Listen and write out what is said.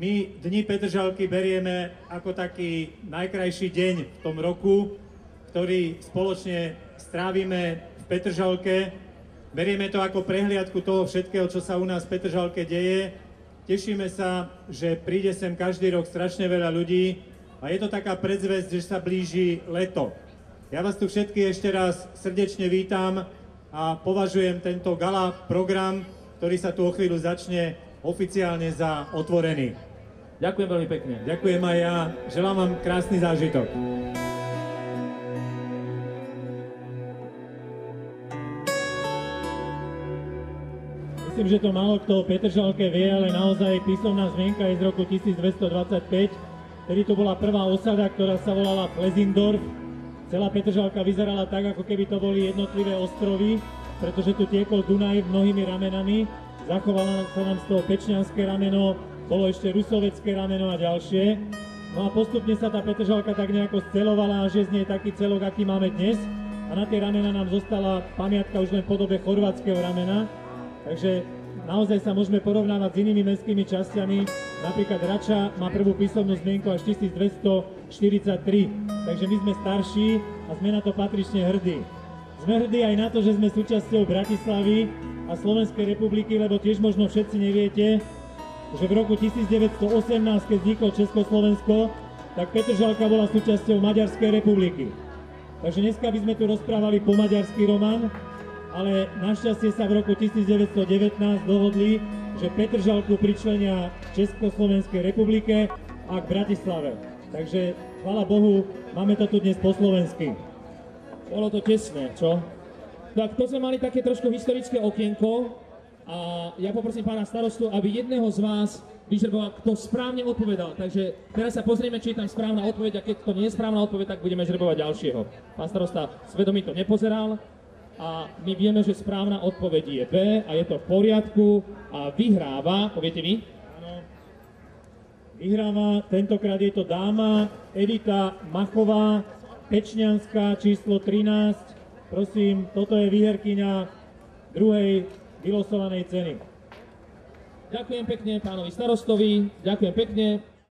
My Dni Petržalky berieme ako taký najkrajší deň v tom roku, ktorý spoločne strávime v Petržalke. Berieme to ako prehliadku toho všetkého, čo sa u nás v Petržalke deje. Tešíme sa, že príde sem každý rok strašne veľa ľudí a je to taká predzvesť, že sa blíži leto. Ja vás tu všetky ešte raz srdečne vítam a považujem tento gala program, ktorý sa tu o chvíľu začne, oficiálne za otvorený. Ďakujem veľmi pekne. Ďakujem aj ja. Želám vám krásny zážitok. Myslím, že to málo kto o Petržalke vie, ale naozaj písomná zmienka je z roku 1225, kedy to bola prvá osada, ktorá sa volala Flezindorf. Celá Petržalka vyzerala tak, ako keby to boli jednotlivé ostrovy, pretože tu tiekol Dunaj mnohými ramenami. Zachovalo sa nám z toho Pečňanské rameno, bolo ešte Rusovecké rameno a ďalšie. No a postupne sa tá Petržalka tak nejako scelovala, až je z nej taký celok, aký máme dnes. A na tie ramena nám zostala pamiatka už len v podobe chorvátskeho ramena. Takže naozaj sa môžeme porovnávať s inými mestskými časťami. Napríklad Rača má prvú písomnú zmienku až 1243. Takže my sme starší a sme na to patrične hrdí. Sme hrdí aj na to, že sme súčasťou Bratislavy a Slovenskej republiky, lebo tiež možno všetci neviete, že v roku 1918, keď vzniklo Československo, tak Petržalka bola súčasťou Maďarskej republiky. Takže dneska by sme tu rozprávali po maďarský román, ale našťastie sa v roku 1919 dohodli, že Petržalku pričlenia k Československej republike a k Bratislave. Takže, chvála Bohu, máme to tu dnes po slovensky. Bolo to tesné, čo? Tak to sme mali také trošku historické okienko a ja poprosím pána starostu, aby jedného z vás vyžreboval, kto správne odpovedal. Takže teraz sa pozrieme, či je tam správna odpoveď a keď to nie je správna odpoveď, tak budeme žrebovať ďalšieho. Pán starosta svedomí to nepozeral a my vieme, že správna odpoveď je B a je to v poriadku a vyhráva, poviete mi? Áno. Vyhráva, tentokrát je to dáma Edita Machová, Pečňanská, číslo 13. Prosím, toto je výherkyňa druhej vylosovanej ceny. Ďakujem pekne pánovi starostovi, ďakujem pekne.